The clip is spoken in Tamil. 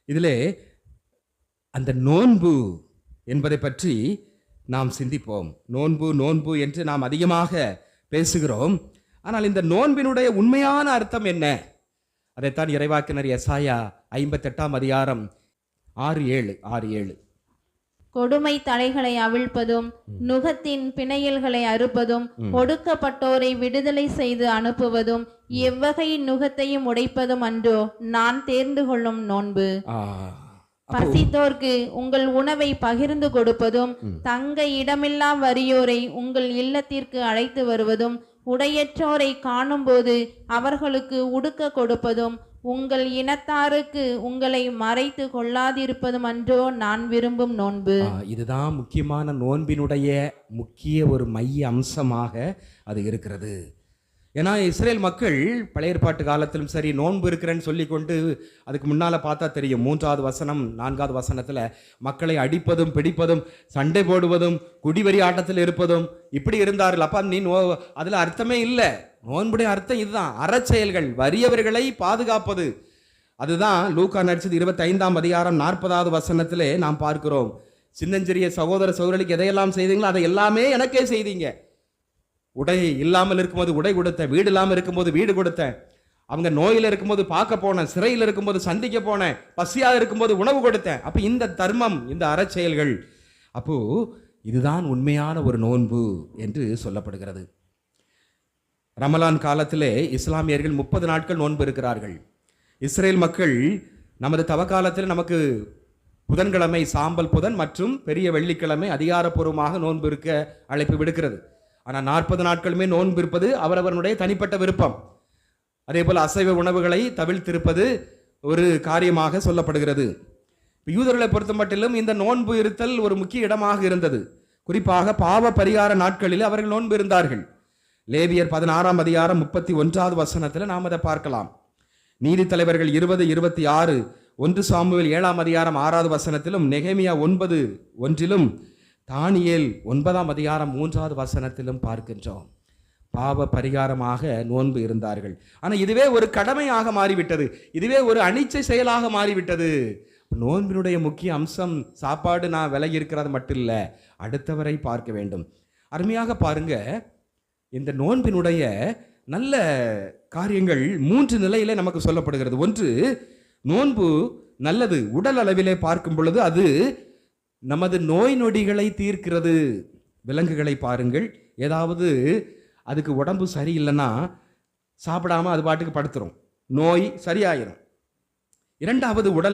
இதிலே அந்த நோன்பு என்பதை பற்றி நாம் சிந்திப்போம். நோன்பு நோன்பு என்று நாம் அதிகமாக பேசுகிறோம். ஆனால் இந்த நோன்பினுடைய உண்மையான அர்த்தம் என்ன? அதைத்தான் இறைவாக்கினர் எசாயா 58ஆம் அதிகாரம் 6:7 கொடுமை தலைகளை அவிழ்ப்பதும் நுகத்தின் பிணையல்களை அறுப்பதும் ஒடுக்கப்பட்டோரை விடுதலை செய்து அனுப்புவதும் எவ்வகை நுகத்தையும் உடைப்பதும் அன்றோ நான் தேர்ந்து கொள்ளும் நோன்பு. பசித்தோர்க்கு உங்கள் உணவை பகிர்ந்து கொடுப்பதும் தங்க இடமில்லா வறியோரை உங்கள் இல்லத்திற்கு அழைத்து வருவதும் உடையற்றோரை காணும்போது அவர்களுக்கு உடுக்க கொடுப்பதும் உங்கள் இனத்தாருக்கு உங்களை மறைத்து கொள்ளாதிருப்பதும் அன்றோ நான் விரும்பும் நோன்பு. இதுதான் முக்கியமான நோன்பினுடைய முக்கிய ஒரு மைய அம்சமாக அது இருக்கிறது. ஏன்னா இஸ்ரேல் மக்கள் பழைய ஏற்பாட்டு காலத்திலும் சரி நோன்பு இருக்கிறேன்னு சொல்லி கொண்டு அதுக்கு முன்னால் பார்த்தா தெரியும். 3வது வசனம் 4வது வசனத்தில் மக்களை அடிப்பதும் பிடிப்பதும் சண்டை போடுவதும் குடிவெறி ஆட்டத்தில் இருப்பதும் இப்படி இருந்தார்கள். அப்பா நீ அதில் அர்த்தமே இல்லை. நோன்புடைய அர்த்தம் இதுதான், அறச்செயல்கள், வறியவர்களை பாதுகாப்பது. அதுதான் லூக்கா நடிச்சது 25ஆம் அதிகாரம் 40வது வசனத்திலே நாம் பார்க்கிறோம். சின்னஞ்சிறிய சகோதர சகோதரிக்கு எதையெல்லாம் செய்தீங்களோ அதை எல்லாமே எனக்கே செய்தீங்க. உடை இல்லாமல் இருக்கும்போது உடை கொடுத்தேன், வீடு இல்லாமல் இருக்கும்போது வீடு கொடுத்தேன், அவங்க நோயில் இருக்கும்போது பார்க்க போனேன், சிறையில் இருக்கும்போது சந்திக்க போனேன், பசியாக இருக்கும்போது உணவு கொடுத்தேன். அப்போ இந்த தர்மம், இந்த அறச்செயல்கள், அப்போ இதுதான் உண்மையான ஒரு நோன்பு என்று சொல்லப்படுகிறது. ரமலான் காலத்திலே இஸ்லாமியர்கள் 30 நாட்கள் நோன்பு இருக்கிறார்கள். இஸ்ரேல் மக்கள் நமது தவக்காலத்தில் நமக்கு புதன்கிழமை சாம்பல் புதன் மற்றும் பெரிய வெள்ளிக்கிழமை அதிகாரப்பூர்வமாக நோன்பு இருக்க அழைப்பு விடுக்கிறது. ஆனால் 40 நாட்களுமே நோன்பு இருப்பது அவரவருடைய தனிப்பட்ட விருப்பம். அதே போல் அசைவ உணவுகளை தவிர்த்திருப்பது ஒரு காரியமாக சொல்லப்படுகிறது. யூதர்களை பொறுத்த மட்டிலும் இந்த நோன்பு இருத்தல் ஒரு முக்கிய இடமாக இருந்தது. குறிப்பாக பாவ பரிகார நாட்களில் அவர்கள் நோன்பு இருந்தார்கள். லேவியர் 16ஆம் அதிகாரம் 31வது வசனத்தில் நாம் அதை பார்க்கலாம். நீதித்தலைவர்கள் 20:26, 1 சாமுவேல் 7ஆம் அதிகாரம் 6வது வசனத்திலும், நெகேமியா 9:1 தானியேல் 9ஆம் அதிகாரம் 3வது வசனத்திலும் பார்க்கின்றோம். பாவ பரிகாரமாக நோன்பு இருந்தார்கள். ஆனால் இதுவே ஒரு கடமையாக மாறிவிட்டது, இதுவே ஒரு அனிச்சை செயலாக மாறிவிட்டது. நோன்பினுடைய முக்கிய அம்சம் சாப்பாடு நான் விலகி இருக்கிறது மட்டும் இல்லை, அடுத்தவரை பார்க்க வேண்டும். அருமையாக பாருங்க, இந்த நோன்பினுடைய நல்ல காரியங்கள் 3 நிலையிலே நமக்கு சொல்லப்படுகிறது. ஒன்று, நோன்பு நல்லது. உடல் அளவிலே பார்க்கும் பொழுது அது நமது நோய் நொடிகளை தீர்க்கிறது. விலங்குகளை பாருங்கள், ஏதாவது அதுக்கு உடம்பு சரியில்லைன்னா சாப்பிடாம அது பாட்டுக்கு படுத்துரும், நோய் சரியாயிரும். இரண்டாவது, உடல்